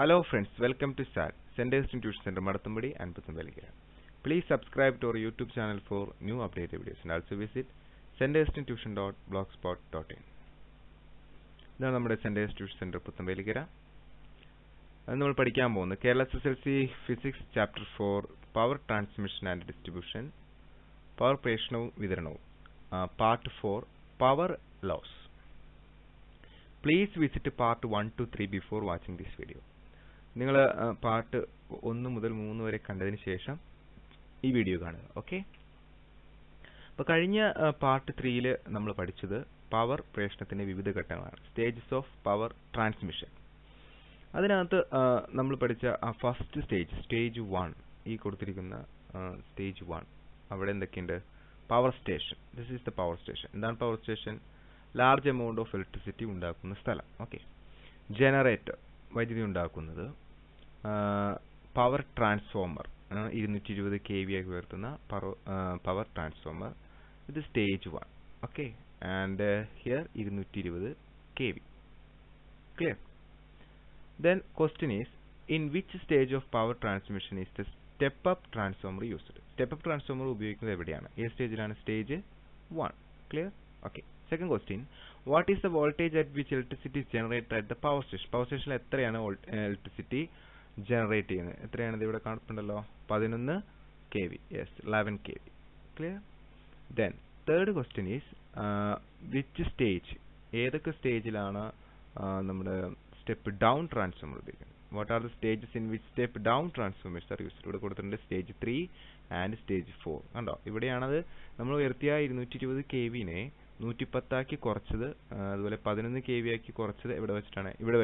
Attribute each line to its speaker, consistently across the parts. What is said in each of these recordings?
Speaker 1: Hello friends, welcome to SAT, Center Tuition Center, Madathambadi and Puthambalikkara. Please subscribe to our YouTube channel for new updated videos and also visit centerinstitution.blogspot.in. ഇതാണ് നമ്മുടെ centres tuition centre Puthampelikkara. അത് നമ്മൾ പഠിക്കാൻ പോകുന്നത് Kerala SSLC physics chapter 4 power transmission and distribution, power പ്രേഷണവും വിതരണവും, part 4 power loss. Please visit part 1 to 3 before watching this video. നിങ്ങൾ part 1 മുതൽ 3 വരെ കണ്ടതിന് ശേഷം ഈ വീഡിയോ കാണുക. ഓക്കെ, അപ്പോൾ കഴിഞ്ഞ പാർട്ട് 3 നമ്മൾ പഠിച്ചത് പവർ പ്രേഷണത്തിൻ്റെ വിവിധ ഘട്ടങ്ങളാണ്, സ്റ്റേജസ് ഓഫ് പവർ ട്രാൻസ്മിഷൻ. അതിനകത്ത് നമ്മൾ പഠിച്ച ഫസ്റ്റ് സ്റ്റേജ് 1, ഈ കൊടുത്തിരിക്കുന്ന സ്റ്റേജ് 1, അവിടെ എന്തൊക്കെയുണ്ട്? Power station. This is the power station. എന്താണ് power station? Large amount of electricity ഉണ്ടാക്കുന്ന സ്ഥലം. ഓക്കെ, ജനറേറ്റർ, വൈദ്യുതി ഉണ്ടാക്കുന്നത്. പവർ ട്രാൻസ്ഫോമർ, 220 kV ആയി ഉയർത്തുന്ന പവർ ട്രാൻസ്ഫോമർ. ഇത് stage 1. Okay, and here 220 kV. Clear? Then question is, in which stage of power transmission is the step up transformer used? Step up transformer ഉപയോഗിക്കുന്നത് എവിടെയാണ്? ഏത് സ്റ്റേജിലാണ്? Stage 1. Clear? Okay. Second question, what is the voltage at which electricity is generated at the power station? Power station എത്രയാണ് electricity generate ചെയ്യുന്നത്? എത്രയാണ്? ഇവിടെ കാണുന്നുണ്ടല്ലോ, 11 kV. Yes, 11 kV. Clear? Then third question is, which stage, ഏതൊക്കെ സ്റ്റേജിലാണ് നമ്മുടെ step down transformer ഉപയോഗിക്കുന്നത്? What are the stages in which step down transformers are used? ഇവിടെ കൊടുത്തിട്ടുണ്ട് സ്റ്റേജ് 3 ആൻഡ് സ്റ്റേജ് 4. കണ്ടോ, ഇവിടെയാണത് നമ്മൾ ഉയർത്തിയ 220 kV-നെ 110 ആക്കി കുറച്ചത്, അതുപോലെ 11 kV ആക്കി കുറച്ചത് ഇവിടെ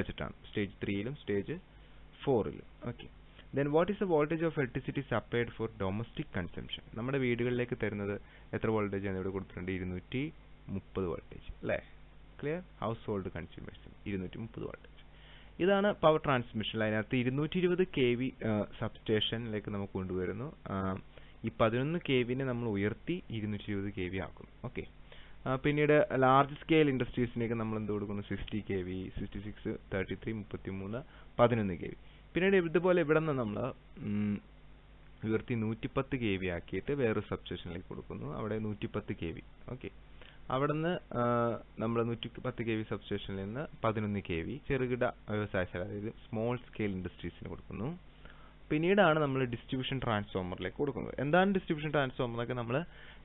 Speaker 1: വെച്ചിട്ടാണ് സ്റ്റേജ് 3-ലും സ്റ്റേജ് 4-ലും. Okay, then what is the voltage of electricity supplied for domestic consumption? നമ്മുടെ വീടുകളിലേക്ക് തരുന്നത് എത്ര വോൾട്ടേജ് ആണ്? ഇവിടെ കൊടുത്തിട്ടുണ്ട് 230 വോൾട്ടേജ് അല്ലേ? Clear? House hold consumers 230 voltage. ഇതാണ് പവർ ട്രാൻസ്മിഷൻ. അതിനകത്ത് 220 kV സബ്സ്റ്റേഷനിലേക്ക് നമുക്ക് കൊണ്ടുവരുന്നു. ഈ 11 kV-നെ നമ്മൾ ഉയർത്തി 220 kV ആക്കുന്നു. ഓക്കെ, പിന്നീട് ലാർജ് സ്കെയിൽ ഇൻഡസ്ട്രീസിലേക്ക് നമ്മൾ എന്ത് കൊടുക്കുന്നു? 60 kV, 66, 33, 33, 11 kV. പിന്നീട് ഇതുപോലെ ഇവിടെ നിന്ന് നമ്മൾ ഉയർത്തി 110 kV ആക്കിയിട്ട് വേറൊരു സബ്സ്റ്റേഷനിലേക്ക് കൊടുക്കുന്നു. അവിടെ 110 kV. ഓക്കെ, അവിടെ നിന്ന് നമ്മൾ 110 kV സബ്സ്റ്റേഷനിൽ നിന്ന് 11 kV ചെറുകിട വ്യവസായശാല, അതായത് സ്മോൾ സ്കെയിൽ ഇൻഡസ്ട്രീസിന് കൊടുക്കുന്നു. പിന്നീടാണ് നമ്മൾ ഡിസ്ട്രിബ്യൂഷൻ ട്രാൻസ്ഫോമറിലേക്ക് കൊടുക്കുന്നത്. എന്താണ് ഡിസ്ട്രിബ്യൂഷൻ ട്രാൻസ്ഫോമർ എന്നൊക്കെ നമ്മൾ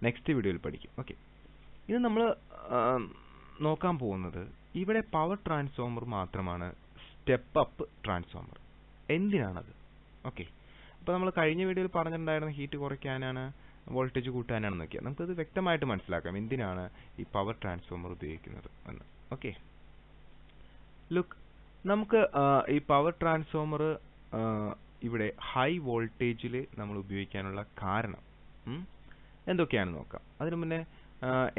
Speaker 1: നെക്സ്റ്റ് വീഡിയോയിൽ പഠിക്കും. ഓക്കെ, ഇത് നമ്മൾ നോക്കാൻ പോകുന്നത് ഇവിടെ പവർ ട്രാൻസ്ഫോമർ മാത്രമാണ് സ്റ്റെപ്പ് അപ്പ് ട്രാൻസ്ഫോമർ. എന്തിനാണത്? ഓക്കെ, അപ്പോൾ നമ്മൾ കഴിഞ്ഞ വീഡിയോയിൽ പറഞ്ഞിട്ടുണ്ടായിരുന്ന ഹീറ്റ് കുറയ്ക്കാനാണ്, വോൾട്ടേജ് കൂട്ടാനാണെന്നൊക്കെ. നമുക്കത് വ്യക്തമായിട്ട് മനസ്സിലാക്കാം എന്തിനാണ് ഈ പവർ ട്രാൻസ്ഫോമർ ഉപയോഗിക്കുന്നത് എന്ന്. ഓക്കെ, ലുക്ക്, നമുക്ക് ഈ പവർ ട്രാൻസ്ഫോമർ ഇവിടെ ഹൈ വോൾട്ടേജിൽ നമ്മൾ ഉപയോഗിക്കാനുള്ള കാരണം എന്തൊക്കെയാണെന്ന് നോക്കാം. അതിനു മുന്നേ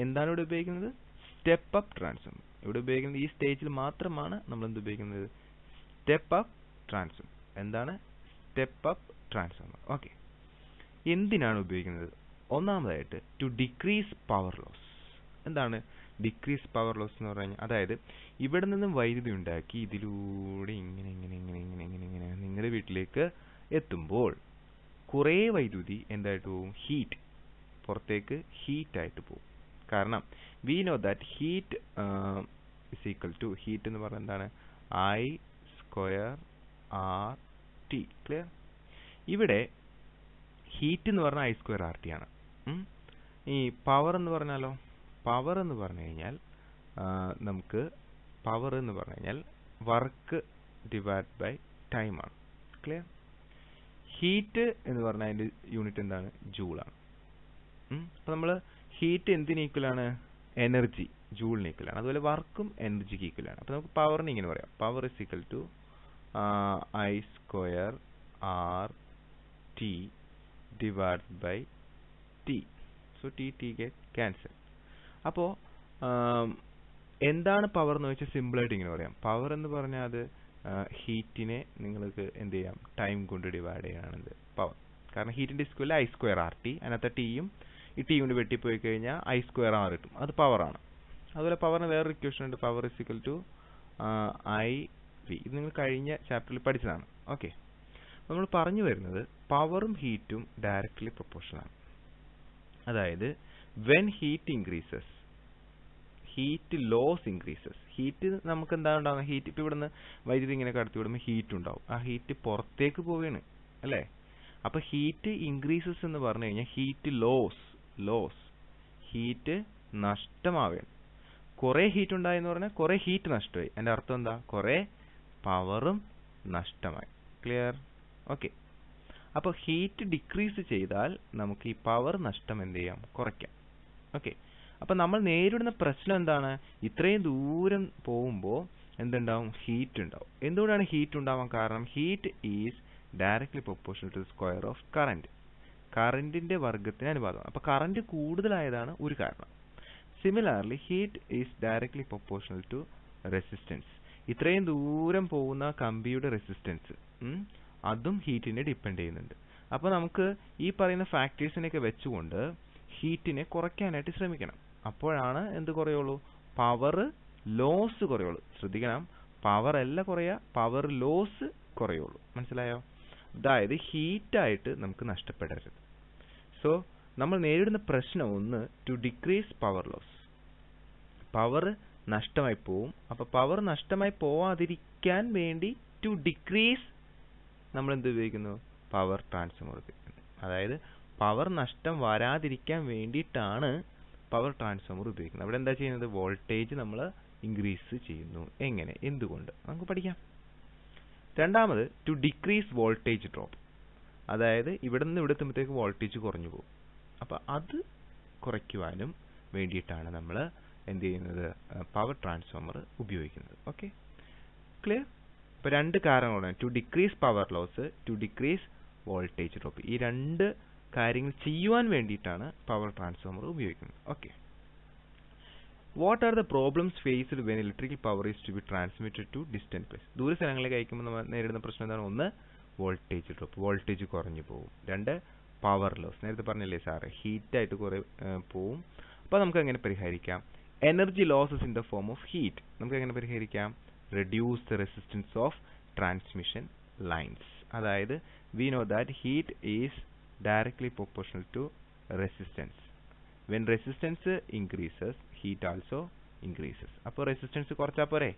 Speaker 1: എന്താണ് ഇവിടെ ഉപയോഗിക്കുന്നത്? Step up transformer. ഇവിടെ ഉപയോഗിക്കുന്നത് ഈ സ്റ്റേജിൽ മാത്രമാണ് നമ്മൾ എന്ത് ഉപയോഗിക്കുന്നത്? Step up transformer. എന്താണ് സ്റ്റെപ്പ് അപ്പ് ട്രാൻസ്ഫോമർ? ഓക്കെ, എന്തിനാണ് ഉപയോഗിക്കുന്നത്? ഒന്നാമതായിട്ട് ടു ഡിക്രീസ് പവർ ലോസ്. എന്താണ് ഡിക്രീസ് പവർ ലോസ് എന്ന് പറഞ്ഞു കഴിഞ്ഞാൽ, അതായത് ഇവിടെ നിന്നും വൈദ്യുതി ഉണ്ടാക്കി ഇതിലൂടെ ഇങ്ങനെ നിങ്ങളുടെ വീട്ടിലേക്ക് എത്തുമ്പോൾ കുറേ വൈദ്യുതി എന്തായിട്ട് പോകും? ഹീറ്റ്, പുറത്തേക്ക് ഹീറ്റായിട്ട് പോകും. കാരണം we know that heat is equal to, heat എന്ന് പറഞ്ഞാൽ എന്താണ്? I²RT. ക്ലിയർ? ഇവിടെ ഹീറ്റ് എന്ന് പറഞ്ഞാൽ I²RT ആണ്. ഈ പവർ എന്ന് പറഞ്ഞാലോ, പവർ എന്ന് പറഞ്ഞു കഴിഞ്ഞാൽ നമുക്ക് പവർ എന്ന് പറഞ്ഞു കഴിഞ്ഞാൽ വർക്ക് ഡിവൈഡ് ബൈ ടൈം ആണ്. ക്ലിയർ? ഹീറ്റ് എന്ന് പറഞ്ഞാൽ അതിൻ്റെ യൂണിറ്റ് എന്താണ്? ജൂളാണ്. അപ്പോൾ നമ്മൾ ഹീറ്റ് എന്തിന് ഈക്വലാണ്? എനർജി, ജൂളിന് ഈക്വലാണ്. അതുപോലെ വർക്കും എനർജിക്ക് ഈക്വലാണ്. അപ്പോൾ നമുക്ക് പവറിന് ഇങ്ങനെ പറയാം, power is equal to I²RT divided by T. So T get cancel. അപ്പോൾ എന്താണ് പവർ എന്ന് വെച്ചാൽ സിമ്പിളായിട്ട് ഇങ്ങനെ പറയാം. പവർ എന്ന് പറഞ്ഞാൽ അത് ഹീറ്റിനെ നിങ്ങൾക്ക് എന്ത് ചെയ്യാം? ടൈം കൊണ്ട് ഡിവൈഡ് ചെയ്യാനാണ് പവർ. കാരണം ഹീറ്റിൻ്റെ ഈക്വൽ I²RT, അതിനകത്ത് ടിയും ഈ ടി കൊണ്ട് വെട്ടിപ്പോയി കഴിഞ്ഞാൽ I²R കിട്ടും, അത് പവറാണ്. അതുപോലെ പവറിന് വേറൊരു ഇക്വേഷൻ ഉണ്ട്, power is equal to I² V. ഇത് നിങ്ങൾ കഴിഞ്ഞ ചാപ്റ്ററിൽ പഠിച്ചതാണ്. ഓക്കെ, നമ്മൾ പറഞ്ഞു വരുന്നത് പവറും ഹീറ്റും ഡയറക്ട്ലി പ്രൊപ്പോർഷണൽ ആണ്. അതായത് when heat increases, heat loss increases. Heat നമുക്ക് എന്താണ് ഉണ്ടാകുന്നത്? ഹീറ്റ് ഇപ്പോൾ ഇവിടുന്ന് വൈദ്യുതി ഇങ്ങനെ കടത്തി വിടുമ്പോൾ ഹീറ്റ് ഉണ്ടാവും. ആ ഹീറ്റ് പുറത്തേക്ക് പോവുകയാണ് അല്ലേ? അപ്പോൾ ഹീറ്റ് ഇൻക്രീസസ് എന്ന് പറഞ്ഞു കഴിഞ്ഞാൽ ഹീറ്റ് ലോസ്, ഹീറ്റ് നഷ്ടമാവുകയാണ്. കുറേ ഹീറ്റ് ഉണ്ടായെന്ന് പറഞ്ഞാൽ കുറേ ഹീറ്റ് നഷ്ടമായി. അതിൻ്റെ അർത്ഥം എന്താ? കുറേ പവറും നഷ്ടമായി. ക്ലിയർ? ഓക്കെ, അപ്പോൾ ഹീറ്റ് ഡിക്രീസ് ചെയ്താൽ നമുക്ക് ഈ പവർ നഷ്ടം എന്ത് ചെയ്യാം? കുറയ്ക്കാം. ഓക്കെ, അപ്പോൾ നമ്മൾ നേരിടുന്ന പ്രശ്നം എന്താണ്? ഇത്രയും ദൂരം പോകുമ്പോൾ എന്തുണ്ടാവും? ഹീറ്റ് ഉണ്ടാവും. എന്തുകൊണ്ടാണ് ഹീറ്റ് ഉണ്ടാവാൻ കാരണം? Heat is directly proportional to square of current. കറന്റിന്റെ വർഗത്തിന് അനുപാതം. അപ്പോൾ കറന്റ് കൂടുതലായതാണ് ഒരു കാരണം. Similarly heat is directly proportional to resistance. ഇത്രയും ദൂരം പോകുന്ന കമ്പിയുടെ റെസിസ്റ്റൻസ് അതും ഹീറ്റിനെ ഡിപ്പെൻഡ് ചെയ്യുന്നുണ്ട്. അപ്പോൾ നമുക്ക് ഈ പറയുന്ന ഫാക്ടേഴ്സിനെയൊക്കെ വെച്ചുകൊണ്ട് ഹീറ്റിനെ കുറയ്ക്കാനായിട്ട് ശ്രമിക്കണം. അപ്പോഴാണ് എന്ത് കുറയുള്ളൂ? Power loss കുറയുള്ളൂ. ശ്രദ്ധിക്കണം, പവർ അല്ല കുറയുക, പവർ ലോസ് കുറയുള്ളൂ. മനസ്സിലായോ? അതായത് ഹീറ്റായിട്ട് നമുക്ക് നഷ്ടപ്പെടരുത്. സോ നമ്മൾ നേരിടുന്ന പ്രശ്നം ഒന്ന്, to decrease power loss. Power നഷ്ടമായി പോവും. അപ്പോൾ പവർ നഷ്ടമായി പോവാതിരിക്കാൻ വേണ്ടി ടു ഡിക്രീസ് നമ്മൾ എന്ത് ഉപയോഗിക്കുന്നു? പവർ ട്രാൻസ്ഫോമർ ഉപയോഗിക്കുന്നു. അതായത് പവർ നഷ്ടം വരാതിരിക്കാൻ വേണ്ടിയിട്ടാണ് പവർ ട്രാൻസ്ഫോമർ ഉപയോഗിക്കുന്നത്. അവിടെ എന്താ ചെയ്യുന്നത്? വോൾട്ടേജ് നമ്മൾ ഇൻക്രീസ് ചെയ്യുന്നു. എങ്ങനെ? എന്തുകൊണ്ട്? നമുക്ക് പഠിക്കാം. രണ്ടാമത്, ടു ഡിക്രീസ് വോൾട്ടേജ് ഡ്രോപ്പ്. അതായത് ഇവിടെ നിന്ന് ഇവിടെ എത്തുമ്പോഴത്തേക്ക് വോൾട്ടേജ് കുറഞ്ഞു പോകും. അപ്പോൾ അത് കുറയ്ക്കുവാനും വേണ്ടിയിട്ടാണ് നമ്മൾ എന്ത് ചെയ്യുന്നത്? പവർ ട്രാൻസ്ഫോമർ ഉപയോഗിക്കുന്നത്. Okay, clear? ഇപ്പോൾ രണ്ട് കാരണങ്ങളാണ്, to decrease power loss, to decrease voltage drop. ഈ രണ്ട് കാര്യങ്ങൾ ചെയ്യുവാൻ വേണ്ടിയിട്ടാണ് പവർ ട്രാൻസ്ഫോമർ ഉപയോഗിക്കുന്നത്. Okay, what are the problems faced when electrical power is to be transmitted to distant place? ദൂര സ്ഥലങ്ങളിലേക്ക് അയക്കുമ്പോൾ നമ്മൾ നേരിടുന്ന പ്രശ്നം എന്താണ്? ഒന്ന്, വോൾട്ടേജ് ഡ്രോപ്പ്, വോൾട്ടേജ് കുറഞ്ഞു പോകും. രണ്ട്, പവർ ലോസ്. നേരത്തെ പറഞ്ഞില്ലേ സാറ്, ഹീറ്റായിട്ട് കുറേ പോവും. അപ്പോൾ നമുക്ക് എങ്ങനെ പരിഹരിക്കാം? Energy losses in the form of heat. നമുക്ക് എങ്ങനെ പരിഹരിക്കാം? Reduce the resistance of transmission lines. അതായത് we know that heat is directly proportional to resistance. When resistance increases, heat also increases. അപ്പോൾ റെസിസ്റ്റൻസ് കുറച്ചാൽ പോരെ?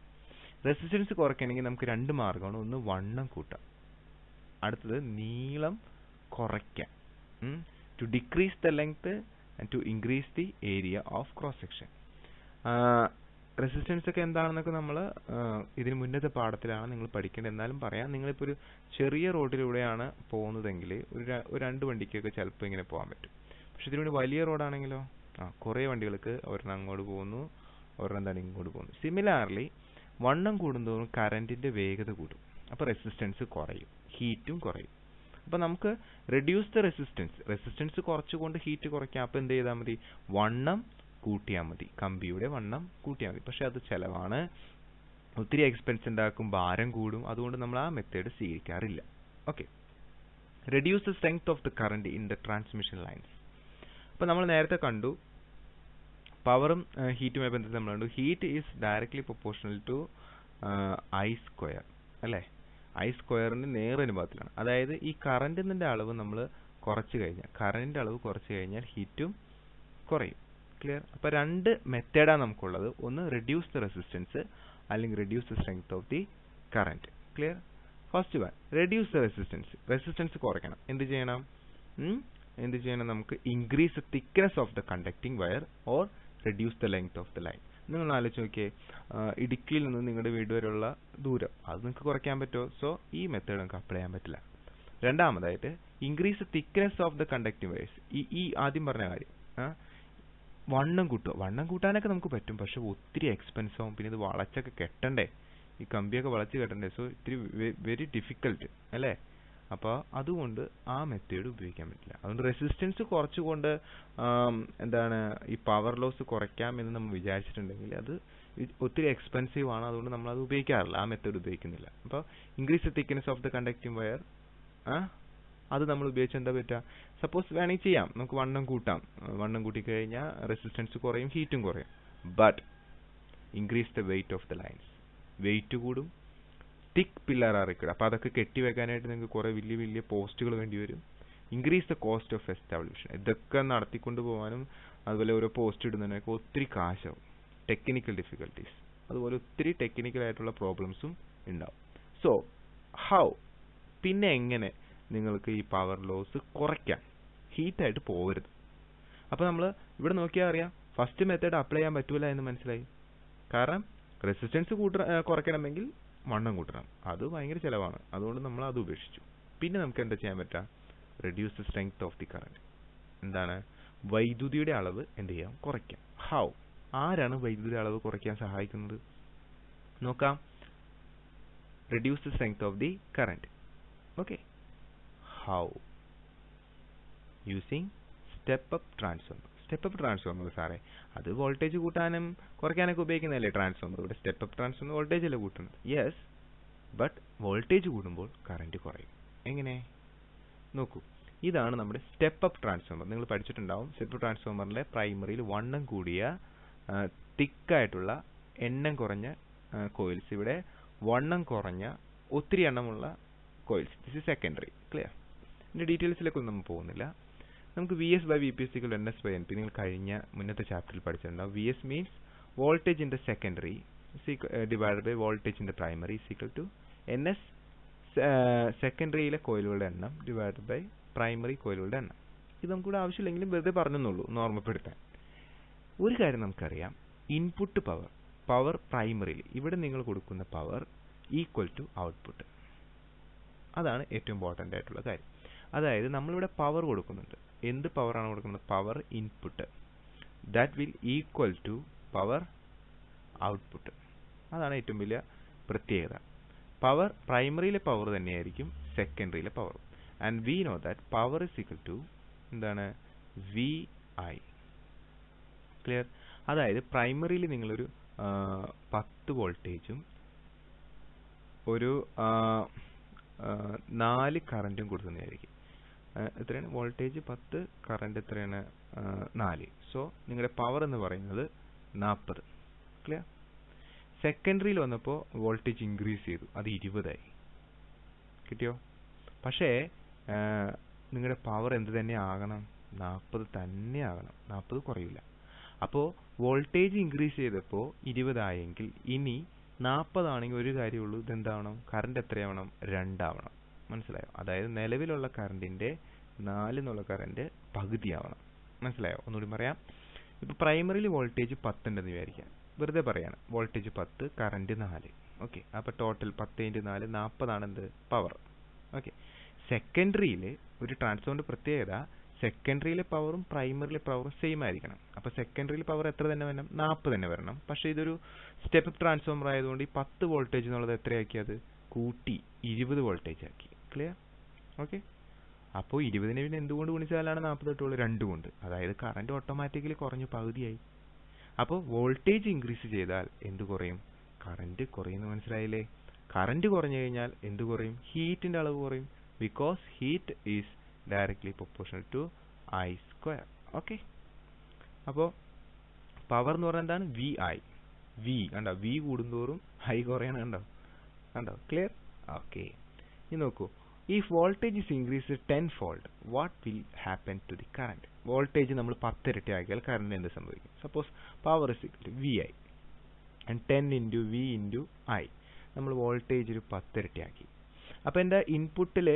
Speaker 1: റെസിസ്റ്റൻസ് കുറയ്ക്കണമെങ്കിൽ നമുക്ക് രണ്ട് മാർഗ്ഗമാണ്. ഒന്ന്, വണ്ണം കൂട്ടാം. അടുത്തത്, നീളം കുറയ്ക്കാം. To decrease the length and to increase the area of cross section. Resistance ഒക്കെ എന്താണെന്നൊക്കെ നമ്മൾ ഇതിന് മുന്നത്തെ പാഠത്തിലാണ് നിങ്ങൾ പഠിക്കേണ്ടത്. എന്നാലും പറയാം, നിങ്ങളിപ്പോൾ ഒരു ചെറിയ റോഡിലൂടെയാണ് പോകുന്നതെങ്കിൽ ഒരു രണ്ട് വണ്ടിക്കൊക്കെ ചിലപ്പോൾ ഇങ്ങനെ പോകാൻ പറ്റും. പക്ഷെ ഇതിനുവേണ്ടി വലിയ റോഡാണെങ്കിലോ കുറേ വണ്ടികൾക്ക് ഒരെണ്ണം അങ്ങോട്ട് പോകുന്നു, ഒരെണ്ണം എന്താണ് ഇങ്ങോട്ട് പോകുന്നു. സിമിലാർലി വണ്ണം കൂടുന്തോറും കറന്റിന്റെ വേഗത കൂടും. അപ്പോൾ റെസിസ്റ്റൻസ് കുറയും, ഹീറ്റും കുറയും. അപ്പോൾ നമുക്ക് റെഡ്യൂസ് ദ റെസിസ്റ്റൻസ് കുറച്ചുകൊണ്ട് ഹീറ്റ് കുറയ്ക്കാം. അപ്പോൾ എന്ത് ചെയ്താൽ മതി? വണ്ണം കൂട്ടിയാൽ മതി, കമ്പിയുടെ വണ്ണം കൂട്ടിയാൽ മതി. പക്ഷെ അത് ചിലവാണ്, ഒത്തിരി എക്സ്പെൻസ് ഉണ്ടാക്കും, ഭാരം കൂടും. അതുകൊണ്ട് നമ്മൾ ആ മെത്തേഡ് സ്വീകരിക്കാറില്ല. Okay, reduce the strength of the current in the transmission lines. അപ്പോൾ നമ്മൾ നേരത്തെ കണ്ടു, പവറും ഹീറ്റുമായി ബന്ധപ്പെട്ട് നമ്മൾ കണ്ടു, heat is directly proportional to I square അല്ലേ? ഐ സ്ക്വയറിന് നേരനുപാതത്തിലാണ്. അതായത് ഈ കറന്റിന്റെ അളവ് നമ്മൾ കുറച്ച് കഴിഞ്ഞാൽ, കറന്റിന്റെ അളവ് കുറച്ച് കഴിഞ്ഞാൽ ഹീറ്റും കുറയും. ക്ലിയർ? അപ്പോൾ രണ്ട് മെത്തേഡാണ് നമുക്കുള്ളത്. ഒന്ന്, റെഡ്യൂസ് ദ റെസിസ്റ്റൻസ്, അല്ലെങ്കിൽ reduce the strength of the current. Clear? First one, reduce the resistance കുറയ്ക്കണം. എന്ത് ചെയ്യണം? നമുക്ക് increase the thickness of the conducting wire or reduce the length of the line. നിങ്ങൾ ആലോചിച്ച് നോക്കിയേ, ഇടുക്കിയിൽ നിന്ന് നിങ്ങളുടെ വീട് വരെയുള്ള ദൂരം അത് നിങ്ങൾക്ക് കുറയ്ക്കാൻ പറ്റുമോ? സോ ഈ മെത്തേഡ് നമുക്ക് അപ്ലൈ ചെയ്യാൻ പറ്റില്ല. രണ്ടാമതായിട്ട്, increase the thickness of the conducting wires. ഈ ആദ്യം പറഞ്ഞ കാര്യം, വണ്ണം കൂട്ടുക. വണ്ണം കൂട്ടാനൊക്കെ നമുക്ക് പറ്റും, പക്ഷെ ഒത്തിരി എക്സ്പെൻസ് ആവും. പിന്നെ ഇത് വളച്ചൊക്കെ കെട്ടണ്ടേ, ഈ കമ്പിയൊക്കെ വളച്ച് കെട്ടണ്ടേ. സോ ഇത്തിരി വെരി ഡിഫിക്കൽട്ട് അല്ലേ? അപ്പോൾ അതുകൊണ്ട് ആ മെത്തേഡ് ഉപയോഗിക്കാൻ പറ്റില്ല. അതുകൊണ്ട് റെസിസ്റ്റൻസ് കുറച്ചുകൊണ്ട് ഈ പവർ ലോസ് കുറയ്ക്കാം എന്ന് നമ്മൾ വിചാരിച്ചിട്ടുണ്ടെങ്കിൽ അത് ഒത്തിരി എക്സ്പെൻസീവ് ആണ്. അതുകൊണ്ട് നമ്മൾ അത് ഉപയോഗിക്കാറില്ല, ആ മെത്തേഡ് ഉപയോഗിക്കുന്നില്ല. അപ്പോൾ increase the thickness of the conducting wire, അത് നമ്മൾ ഉപയോഗിച്ച് എന്താ പറ്റുക? സപ്പോസ് വേണമെങ്കിൽ ചെയ്യാം, നമുക്ക് വണ്ണം കൂട്ടാം. വണ്ണം കൂട്ടിക്കഴിഞ്ഞാൽ റെസിസ്റ്റൻസ് കുറയും, ഹീറ്റും കുറയും. But increase the weight of the lines. Weight കൂടും, തിക്ക് പില്ലർ ആർ റിക്വയർഡ്. അപ്പോൾ അതൊക്കെ കെട്ടിവെക്കാനായിട്ട് നിങ്ങൾക്ക് കുറേ വലിയ വലിയ പോസ്റ്റുകൾ വേണ്ടി വരും. Increase the cost of establishment. ഇതൊക്കെ നടത്തിക്കൊണ്ട് പോകാനും അതുപോലെ ഓരോ പോസ്റ്റ് ഇടുന്നതിനൊക്കെ ഒത്തിരി കാശാവും. ടെക്നിക്കൽ ഡിഫിക്കൽട്ടീസ്, അതുപോലെ ഒത്തിരി ടെക്നിക്കൽ ആയിട്ടുള്ള പ്രോബ്ലംസും ഉണ്ടാവും. സോ ഹൗ, പിന്നെ എങ്ങനെ നിങ്ങൾക്ക് ഈ പവർ ലോസ് കുറയ്ക്കാം, ഹീറ്റായിട്ട് പോകരുത്. അപ്പോൾ നമ്മൾ ഇവിടെ നോക്കിയാൽ അറിയാം ഫസ്റ്റ് മെത്തേഡ് അപ്ലൈ ചെയ്യാൻ പറ്റൂല എന്ന് മനസ്സിലായി. കാരണം റെസിസ്റ്റൻസ് കുറയ്ക്കണമെങ്കിൽ വണ്ണം കൂട്ടണം, അത് ഭയങ്കര ചിലവാണ്. അതുകൊണ്ട് നമ്മൾ അത് ഉപേക്ഷിച്ചു. പിന്നെ നമുക്ക് എന്താ ചെയ്യാൻ പറ്റുക? Reduce the strength of the current. എന്താണ്? വൈദ്യുതിയുടെ അളവ് എന്ത് ചെയ്യാം? കുറയ്ക്കാം. ഹൗ? ആരാണ് വൈദ്യുതി അളവ് കുറയ്ക്കാൻ സഹായിക്കുന്നത്? നോക്കാം. Reduce the strength of the current. Okay, how? Using step up transformer. Step up transformer സാറേ, അത് വോൾട്ടേജ് കൂട്ടാനും കുറയ്ക്കാനൊക്കെ ഉപയോഗിക്കുന്നതല്ലേ ട്രാൻസ്ഫോമർ. ഇവിടെ സ്റ്റെപ്പ് അപ്പ് ട്രാൻസ്ഫോമർ വോൾട്ടേജ് അല്ലേ കൂട്ടുന്നത്? യെസ്, ബട്ട് വോൾട്ടേജ് കൂടുമ്പോൾ കറണ്ട് കുറയും. എങ്ങനെ? നോക്കൂ, ഇതാണ് നമ്മുടെ സ്റ്റെപ്പ് അപ്പ് ട്രാൻസ്ഫോമർ. നിങ്ങൾ പഠിച്ചിട്ടുണ്ടാവും. സ്റ്റെപ്പ് അപ്പ് ട്രാൻസ്ഫോമറിലെ പ്രൈമറിയിൽ വണ്ണം കൂടിയ തിക്കായിട്ടുള്ള എണ്ണം കുറഞ്ഞ കോയിൽസ്, ഇവിടെ വണ്ണം കുറഞ്ഞ ഒത്തിരി എണ്ണമുള്ള coils. This is secondary. Clear? ഇതിൻ്റെ ഡീറ്റെയിൽസിലേക്കൊന്നും നമ്മൾ പോകുന്നില്ല. നമുക്ക് V S by V P N S by N P പി നിങ്ങൾ കഴിഞ്ഞ മുന്നത്തെ ചാപ്റ്ററിൽ പഠിച്ചിട്ടുണ്ടാവും. V S means voltage in the secondary divided by voltage in the primary is equal to N S സെക്കൻഡറിയിലെ കോയിലുകളുടെ എണ്ണം ഡിവൈഡഡ് ബൈ പ്രൈമറി കോയിലുകളുടെ എണ്ണം. ഇത് നമുക്കിവിടെ ആവശ്യമില്ലെങ്കിലും വെറുതെ പറഞ്ഞെന്നുള്ളൂ ഒന്ന് ഓർമ്മപ്പെടുത്താൻ. ഒരു കാര്യം നമുക്കറിയാം, ഇൻപുട്ട് പവർ പ്രൈമറിയിൽ ഇവിടെ നിങ്ങൾ കൊടുക്കുന്ന പവർ ഈക്വൽ ടു ഔട്ട്പുട്ട്. അതാണ് ഏറ്റവും ഇമ്പോർട്ടൻ്റ് ആയിട്ടുള്ള കാര്യം. അതായത് നമ്മളിവിടെ പവർ കൊടുക്കുന്നുണ്ട്. എന്ത് പവറാണ് കൊടുക്കുന്നത്? Power input. That will equal to power output. അതാണ് ഏറ്റവും വലിയ പ്രത്യേകത. പവർ പ്രൈമറിയിലെ പവർ തന്നെയായിരിക്കും സെക്കൻഡറിയിലെ power. And we know that power is equal to എന്താണ്? V I. ക്ലിയർ? അതായത് പ്രൈമറിയിൽ നിങ്ങളൊരു 10 വോൾട്ടേജും ഒരു 4 കറൻറ്റും കൊടുക്കുന്നതായിരിക്കും. എത്രയാണ് വോൾട്ടേജ്? 10, കറണ്ട് എത്രയാണ്? 4. സോ നിങ്ങളുടെ പവർ എന്ന് പറയുന്നത് 40. ക്ലിയർ? സെക്കൻഡറിയിൽ വന്നപ്പോൾ വോൾട്ടേജ് ഇൻക്രീസ് ചെയ്തു, അത് 20ആയി. കിട്ടിയോ? പക്ഷേ നിങ്ങളുടെ പവർ എന്ത് തന്നെ ആകണം? 40 തന്നെ ആകണം. 40 കുറയില്ല. അപ്പോൾ വോൾട്ടേജ് ഇൻക്രീസ് ചെയ്തപ്പോൾ 20 ആയെങ്കിൽ ഇനി 40 ആണെങ്കിൽ ഒരു കാര്യമുള്ളൂ, ഇതെന്താവണം? കറണ്ട് എത്രയാവണം? 2 ആവണം. മനസ്സിലായോ? അതായത് നിലവിലുള്ള കറണ്ടിൻ്റെ 4 എന്നുള്ള കറണ്ട് പകുതിയാവണം. മനസ്സിലായോ? ഒന്നുകൂടി പറയാം. ഇപ്പോൾ പ്രൈമറിയിൽ വോൾട്ടേജ് 10 ഉണ്ടെന്ന് വിചാരിക്കാം. വെറുതെ പറയാണ്. Voltage 10, current 4. ഓക്കെ, അപ്പോൾ ടോട്ടൽ 10 × 4 40 ആണ് എന്ത്? പവർ. ഓക്കെ. സെക്കൻഡറിയിൽ ഒരു ട്രാൻസ്ഫോമറിൻ്റെ പ്രത്യേകത, സെക്കൻഡറിയിലെ പവറും പ്രൈമറിയിലെ പവറും സെയിം ആയിരിക്കണം. അപ്പോൾ സെക്കൻഡറിയിലെ പവർ എത്ര തന്നെ വരണം? 40 തന്നെ വരണം. പക്ഷേ ഇതൊരു സ്റ്റെപ്പ് അപ്പ് ട്രാൻസ്ഫോമർ ആയതുകൊണ്ട് ഈ 10 വോൾട്ടേജ് എന്നുള്ളത് എത്രയാക്കി? അത് കൂട്ടി 20 വോൾട്ടേജ് ആക്കി. ക്ലിയർ? ഓക്കെ. അപ്പോൾ 20നെ പിന്നെ എന്തുകൊണ്ട് ഗുണിച്ചാലാണ് 40 കിട്ടുള്ളൂ? 2 കൊണ്ട്. അതായത് കറണ്ട് ഓട്ടോമാറ്റിക്കലി കുറഞ്ഞു, പകുതിയായി. അപ്പോൾ വോൾട്ടേജ് ഇൻക്രീസ് ചെയ്താൽ എന്ത് കുറയും? കറണ്ട് കുറയുന്നു. മനസ്സിലായില്ലേ? കറണ്ട് കുറഞ്ഞു കഴിഞ്ഞാൽ എന്ത് കുറയും? ഹീറ്റിൻ്റെ അളവ് കുറയും. Because heat is directly proportional to I square. Okay. അപ്പോൾ പവർ എന്ന് പറഞ്ഞാൽ എന്താണ്? V I. വി കണ്ടോ? വി കൂടുന്തോറും ഐ കുറയണം. കണ്ടോ? ക്ലിയർ? ഓക്കെ. ഇനി നോക്കൂ, if voltage is increased tenfold, what will happen to the current? Voltage നമ്മൾ 10 ഇരട്ടി ആക്കിയാൽ കറണ്ട് എന്ത് സംഭവിക്കും? Suppose power is equal to V I and 10 × V × I. നമ്മൾ വോൾട്ടേജ് ഒരു 10 ഇരട്ടി ആക്കി. അപ്പോൾ എൻ്റെ ഇൻപുട്ടിൽ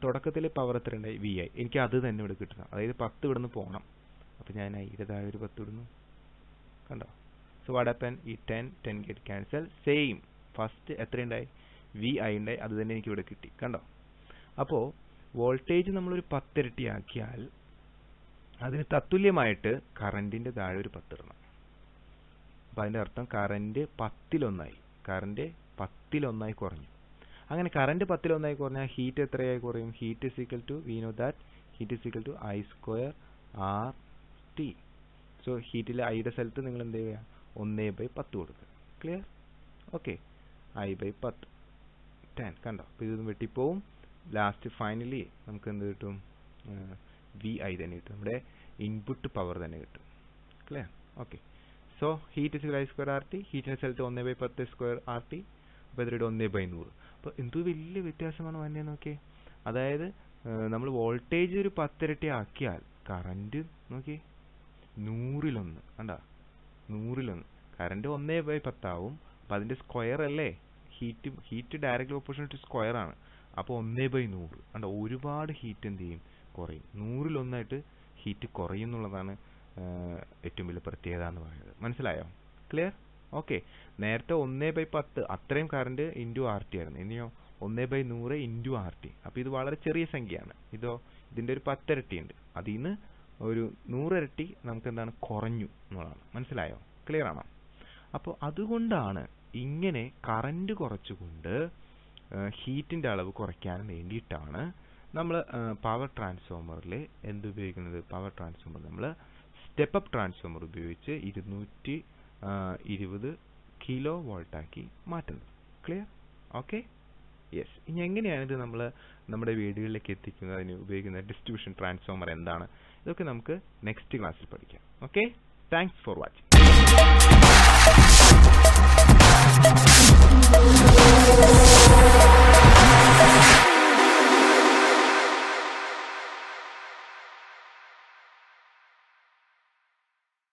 Speaker 1: തുടക്കത്തിൽ പവർ എത്ര ഉണ്ടായി? V I. എനിക്ക് അത് തന്നെ ഇവിടെ കിട്ടണം. അതായത് 10 ഇവിടെ നിന്ന് പോകണം. അപ്പോൾ ഞാൻ ഐയുടെ താഴെ ഒരു 10 ഇടുന്നു. കണ്ടോ? So what happen? ഈ 10 ഗെറ്റ് ക്യാൻസൽ. സെയിം ഫസ്റ്റ് എത്ര ഉണ്ടായി? വി ഐ ഉണ്ടായി. അത് തന്നെ എനിക്ക് ഇവിടെ കിട്ടി. കണ്ടോ? അപ്പോൾ വോൾട്ടേജ് നമ്മളൊരു 10 ഇരട്ടി ആക്കിയാൽ അതിന് തത്തുല്യമായിട്ട് കറണ്ടിൻ്റെ താഴെ ഒരു 10 ഇടണം. അപ്പോൾ അതിൻ്റെ അർത്ഥം കറണ്ട് 10 കറണ്ട് 10 കുറഞ്ഞു. അങ്ങനെ കറണ്ട് 10 കുറഞ്ഞാൽ ഹീറ്റ് എത്രയായി കുറയും? Heat is equal to, we know that heat is equal to I square R T. So ഹീറ്റിലെ ഐയുടെ സ്ഥലത്ത് നിങ്ങൾ എന്ത് ചെയ്യുക? 1/10 കൊടുക്കുക. ക്ലിയർ? ഓക്കെ. I/10 10. കണ്ടോ? അപ്പോൾ ഇതൊന്നും വെട്ടിപ്പോവും. ലാസ്റ്റ് ഫൈനലി നമുക്ക് എന്ത് കിട്ടും? വി ഐ തന്നെ കിട്ടും. നമ്മുടെ ഇൻപുട്ട് പവർ തന്നെ കിട്ടും. Clear? Okay. So heat is I square R T. ഹീറ്റിൻ്റെ സ്ഥലത്ത് 1/10 സ്ക്വയർ ആർ ടി. അപ്പോൾ എത്ര 1/100. അപ്പോൾ എന്തോ വലിയ വ്യത്യാസമാണ് വന്നേ നോക്കിയേ. അതായത് നമ്മൾ വോൾട്ടേജ് ഒരു 10 ഇരട്ടി ആക്കിയാൽ കറണ്ട് നോക്കിയേ 100-1 കണ്ടാ, 100-1. കറണ്ട് 1/10 ആവും. അപ്പം അതിൻ്റെ സ്ക്വയർ അല്ലേ, heat direct proportional to square ആണ്. അപ്പോൾ 1/100 കണ്ടോ, ഒരുപാട് ഹീറ്റ് എന്ത് ചെയ്യും, കുറയും. 100-1 ഹീറ്റ് കുറയും എന്നുള്ളതാണ് ഏറ്റവും വലിയ പ്രത്യേകത എന്ന് പറയുന്നത്. മനസ്സിലായോ? ക്ലിയർ? ഓക്കെ. നേരത്തെ 1/10 അത്രയും കറണ്ട് ഇൻറ്റു RT ആയിരുന്നു. ഇനിയോ 1/100 ഇൻറ്റു RT. അപ്പോൾ ഇത് വളരെ ചെറിയ സംഖ്യയാണ്. ഇതോ ഇതിൻ്റെ ഒരു 10 ഇരട്ടി ഉണ്ട്. അതിൽ നിന്ന് ഒരു 100 ഇരട്ടി നമുക്ക് എന്താണ് കുറഞ്ഞു എന്നുള്ളതാണ്. മനസ്സിലായോ? ക്ലിയർ ആണോ? അപ്പോൾ അതുകൊണ്ടാണ് ഇങ്ങനെ കറണ്ട് കുറച്ചുകൊണ്ട് ഹീറ്റിൻ്റെ അളവ് കുറയ്ക്കാൻ വേണ്ടിയിട്ടാണ് നമ്മൾ പവർ ട്രാൻസ്ഫോമറിൽ എന്തുപയോഗിക്കുന്നത്? പവർ ട്രാൻസ്ഫോമർ നമ്മൾ സ്റ്റെപ്പ് അപ്പ് ട്രാൻസ്ഫോമർ ഉപയോഗിച്ച് 220 കിലോ വോൾട്ടാക്കി മാറ്റുന്നത്. ക്ലിയർ? ഓക്കെ. യെസ്. ഇനി എങ്ങനെയാണ് ഇത് നമ്മൾ നമ്മുടെ വീടുകളിലേക്ക് എത്തിക്കുന്നതിന് ഉപയോഗിക്കുന്ന ഡിസ്ട്രിബ്യൂഷൻ ട്രാൻസ്ഫോമർ എന്താണ്? ഇതൊക്കെ നമുക്ക് നെക്സ്റ്റ് ക്ലാസ്സിൽ പഠിക്കാം. ഓക്കെ. Thanks for watching.